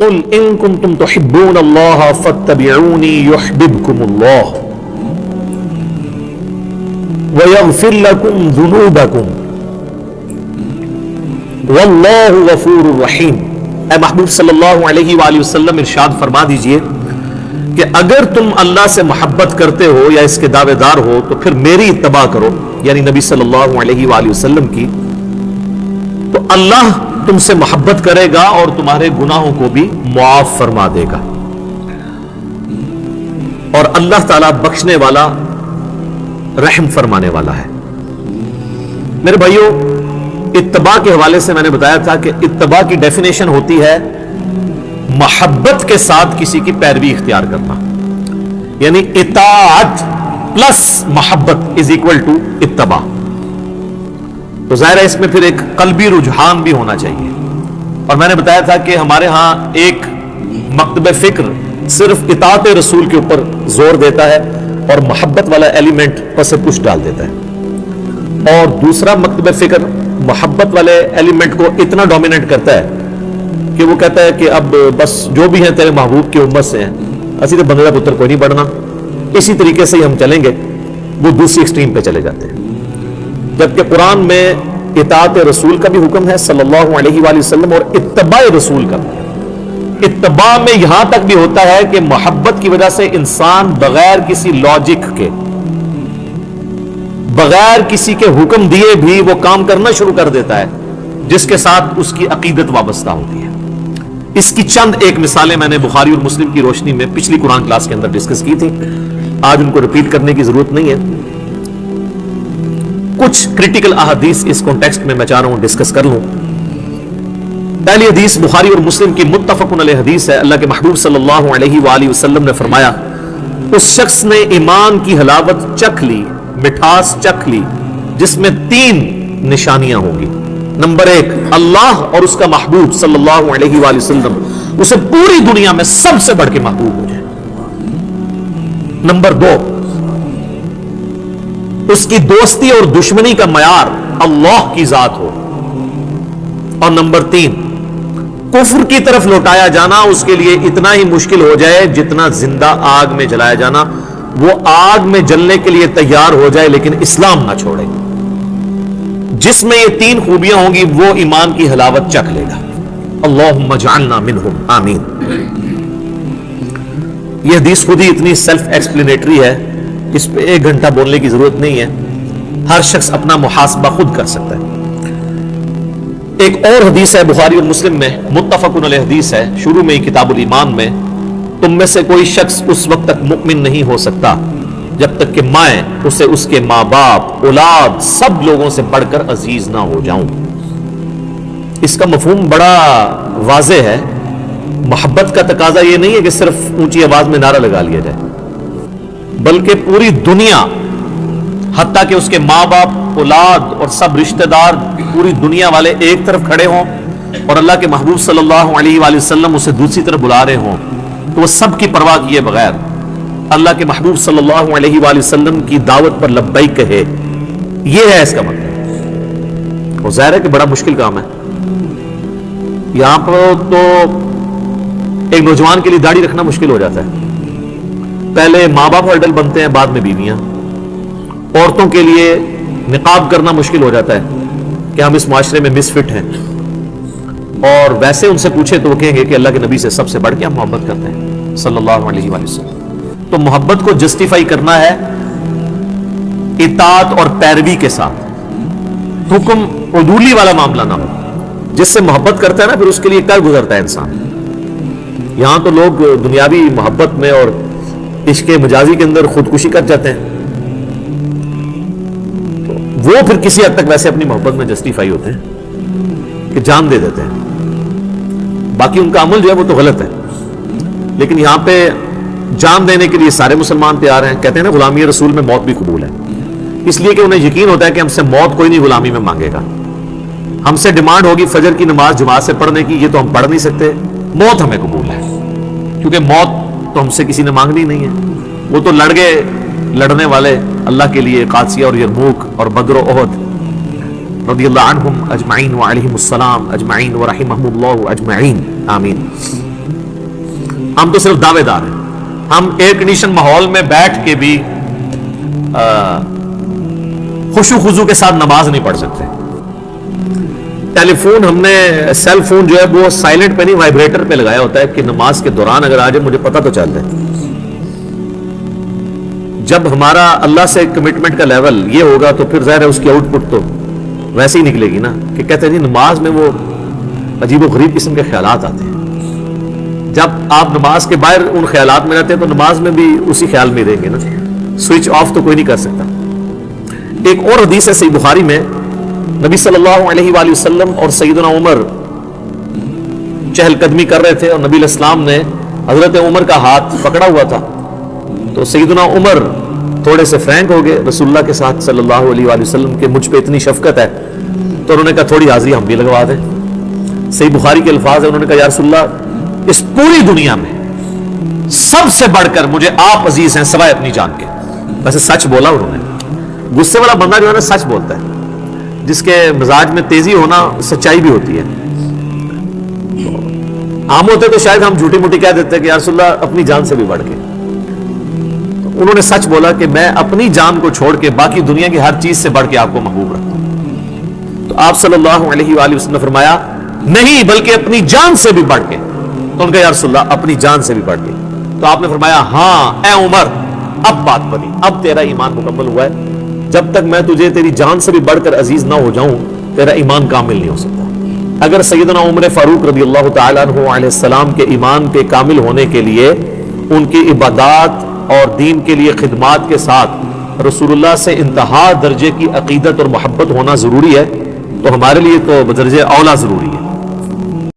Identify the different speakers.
Speaker 1: قل ان کنتم تحبون اللہ فاتبعونی یحببکم اللہ ویغفر لکم ذنوبکم واللہ غفور رحیم. اے محبوب صلی اللہ علیہ وآلہ وسلم ارشاد فرما دیجئے کہ اگر تم اللہ سے محبت کرتے ہو یا اس کے دعوے دار ہو تو پھر میری اتباع کرو، یعنی نبی صلی اللہ علیہ وآلہ وسلم کی، تو اللہ تم سے محبت کرے گا اور تمہارے گناہوں کو بھی معاف فرما دے گا. اور اللہ تعالیٰ بخشنے والا رحم فرمانے والا ہے. میرے بھائیوں، اتباع کے حوالے سے میں نے بتایا تھا کہ اتباع کی ڈیفینیشن ہوتی ہے محبت کے ساتھ کسی کی پیروی اختیار کرنا، یعنی اطاعت پلس محبت از اکول ٹو اتباع. تو ظاہر ہے اس میں پھر ایک قلبی رجحان بھی ہونا چاہیے. اور میں نے بتایا تھا کہ ہمارے ہاں ایک مکتب فکر صرف اطاعت رسول کے اوپر زور دیتا ہے اور محبت والا ایلیمنٹ پس پش ڈال دیتا ہے، اور دوسرا مکتب فکر محبت والے ایلیمنٹ کو اتنا ڈومیننٹ کرتا ہے کہ وہ کہتا ہے کہ اب بس جو بھی ہیں تیرے محبوب کی امت سے ہیں، اسی تو بندہ پتر کوئی نہیں بڑھنا، اسی طریقے سے ہی ہم چلیں گے. وہ دوسری ایکسٹریم پہ چلے جاتے ہیں. جبکہ قرآن میں اطاعت رسول کا بھی حکم ہے صلی اللہ علیہ وآلہ وسلم، اور اتباع رسول کا بھی. اتباع میں یہاں تک بھی ہوتا ہے کہ محبت کی وجہ سے انسان بغیر کسی لاجک کے، بغیر کسی کے حکم دیے بھی وہ کام کرنا شروع کر دیتا ہے جس کے ساتھ اس کی عقیدت وابستہ ہوتی ہے. اس کی چند ایک مثالیں میں نے بخاری اور مسلم کی روشنی میں پچھلی قرآن کلاس کے اندر ڈسکس کی تھی، آج ان کو ریپیٹ کرنے کی ضرورت نہیں ہے. کچھ کریٹیکل احادیث اس کانٹیکسٹ میں چاہ رہا ہوں ڈسکس کر لوں. پہلی حدیث بخاری اور مسلم کی متفق علیہ حدیث ہے. اللہ کے محبوب صلی اللہ علیہ وآلہ وسلم نے فرمایا، اس شخص نے ایمان کی حلاوت چکھ لی، مٹھاس چکھ لی، جس میں 3 نشانیاں ہوں گی. نمبر 1، اللہ اور اس کا محبوب صلی اللہ علیہ وآلہ وسلم اسے پوری دنیا میں سب سے بڑھ کے محبوب ہو جائے. نمبر 2، اس کی دوستی اور دشمنی کا معیار اللہ کی ذات ہو. اور نمبر 3، کفر کی طرف لوٹایا جانا اس کے لیے اتنا ہی مشکل ہو جائے جتنا زندہ آگ میں جلایا جانا. وہ آگ میں جلنے کے لیے تیار ہو جائے لیکن اسلام نہ چھوڑے. جس میں یہ 3 خوبیاں ہوں گی وہ ایمان کی حلاوت چکھ لے گا. اللہم اجعلنا منہم، آمین. یہ حدیث خود ہی اتنی سیلف ایکسپلینیٹری ہے، اس پہ 1 گھنٹہ بولنے کی ضرورت نہیں ہے. ہر شخص اپنا محاسبہ خود کر سکتا ہے. ایک اور حدیث ہے بخاری اور مسلم میں، متفق علیہ حدیث ہے، شروع میں ہی کتاب الایمان میں، تم میں سے کوئی شخص اس وقت تک مؤمن نہیں ہو سکتا جب تک کہ میں اسے اس کے ماں باپ، اولاد، سب لوگوں سے بڑھ کر عزیز نہ ہو جاؤں. اس کا مفہوم بڑا واضح ہے. محبت کا تقاضا یہ نہیں ہے کہ صرف اونچی آواز میں نعرہ لگا لیا جائے، بلکہ پوری دنیا، حتیٰ کہ اس کے ماں باپ، اولاد اور سب رشتہ دار، پوری دنیا والے ایک طرف کھڑے ہوں اور اللہ کے محبوب صلی اللہ علیہ وآلہ وسلم اسے دوسری طرف بلا رہے ہوں تو وہ سب کی پرواہ کیے بغیر اللہ کے محبوب صلی اللہ علیہ وآلہ وسلم کی دعوت پر لبیک کہے. یہ ہے اس کا مطلب. اور ظاہر ہے کہ بڑا مشکل کام ہے. یہاں پر تو ایک نوجوان کے لیے داڑھی رکھنا مشکل ہو جاتا ہے. پہلے ماں باپ ہرڈل بنتے ہیں، بعد میں بیویاں. عورتوں کے لیے نقاب کرنا مشکل ہو جاتا ہے کہ ہم اس معاشرے میں مس فٹ ہیں، اور ویسے ان سے پوچھے تو وہ کہیں گے کہ اللہ کے نبی سے سب سے بڑھ کے ہم محبت کرتے ہیں صلی اللہ علیہ وآلہ وسلم. تو محبت کو جسٹیفائی کرنا ہے اطاعت اور پیروی کے ساتھ. حکم عدولی والا معاملہ نہ ہو. جس سے محبت کرتا ہے نا، پھر اس کے لیے کر گزرتا ہے انسان. یہاں تو لوگ دنیاوی محبت میں اور عشق مجازی کے اندر خودکشی کر جاتے ہیں. وہ پھر کسی حد تک ویسے اپنی محبت میں جسٹیفائی ہوتے ہیں کہ جان دے دیتے ہیں. باقی ان کا عمل جو ہے وہ تو غلط ہے. لیکن یہاں پہ جان دینے کے لیے سارے مسلمان تیار ہیں. کہتے ہیں نا غلامی رسول میں موت بھی قبول ہے، اس لیے کہ انہیں یقین ہوتا ہے کہ ہم سے موت کوئی نہیں غلامی میں مانگے گا. ہم سے ڈیمانڈ ہوگی فجر کی نماز جماعت سے پڑھنے کی، یہ تو ہم پڑھ نہیں سکتے. موت ہمیں قبول ہے کیونکہ موت تو ہم سے کسی نے مانگنی نہیں ہے. وہ تو لڑ گئے لڑنے والے اللہ کے لیے قادسیہ اور یرموک اور بدر و احد رضی اللہ عنہم اجمعین وعلیہم السلام اجمعین ورحمہم اللہ اجمعین، آمین. ہم تو صرف دعوے دار ہیں. ہم ایئر کنڈیشن ماحول میں بیٹھ کے بھی خشوع خضوع کے ساتھ نماز نہیں پڑھ سکتے. ٹیلی فون ہم نے سیل فون جو ہے وہ سائلنٹ پہ نہیں وائبریٹر پہ لگایا ہوتا ہے کہ نماز کے دوران اگر آ جائے مجھے پتہ تو چل جائے. جب ہمارا اللہ سے کمٹمنٹ کا لیول یہ ہوگا تو پھر ظاہر ہے اس کی آؤٹ پٹ تو ویسے ہی نکلے گی نا کہ کہتے ہیں جی نماز میں وہ عجیب و غریب قسم کے خیالات آتے ہیں. جب آپ نماز کے باہر ان خیالات میں رہتے ہیں تو نماز میں بھی اسی خیال میں رہیں گے نا. سوئچ آف تو کوئی نہیں کر سکتا. ایک اور حدیث ہے صحیح بخاری میں, نبی صلی اللہ علیہ وآلہ وسلم اور سیدنا عمر چہل قدمی کر رہے تھے اور نبی علیہ السلام نے حضرت عمر کا ہاتھ پکڑا ہوا تھا. تو سیدنا عمر تھوڑے سے فرینک ہو گئے رسول اللہ کے ساتھ صلی اللہ علیہ وآلہ وسلم کے, مجھ پہ اتنی شفقت ہے تو انہوں نے کہا تھوڑی حاضری ہم بھی لگوا دیں. صحیح بخاری کے الفاظ ہیں, انہوں نے کہا یا رسول اللہ اس پوری دنیا میں سب سے بڑھ کر مجھے آپ عزیز ہیں سوائے اپنی جان کے. ویسے سچ بولا انہوں نے. غصے والا بندہ جو ہے نا سچ بولتا ہے, جس کے مزاج میں تیزی ہونا سچائی بھی ہوتی ہے. عام ہوتے تو شاید ہم جھوٹی موٹی کہہ دیتے کہ یا رسول اللہ اپنی جان سے بھی بڑھ کے. انہوں نے سچ بولا کہ میں اپنی جان کو چھوڑ کے باقی دنیا کی ہر چیز سے بڑھ کے آپ کو محبوب رکھتا ہوں. تو آپ صلی اللہ علیہ وآلہ وسلم نے فرمایا نہیں بلکہ اپنی جان سے بھی بڑھ کے. تو ان کا یا رسول اللہ اپنی جان سے بھی بڑھ کے. تو آپ نے فرمایا ہاں اے عمر اب بات بنی, اب تیرا ایمان مکمل ہوا ہے. جب تک میں تجھے تیری جان سے بھی بڑھ کر عزیز نہ ہو جاؤں تیرا ایمان کامل نہیں ہو سکتا. اگر سیدنا عمر فاروق رضی اللہ تعالیٰ عنہ علیہ السلام کے ایمان کے کامل ہونے کے لیے ان کی عبادات اور دین کے لیے خدمات کے ساتھ رسول اللہ سے انتہا درجے کی عقیدت اور محبت ہونا ضروری ہے, تو ہمارے لیے تو بدرجہ اولا ضروری ہے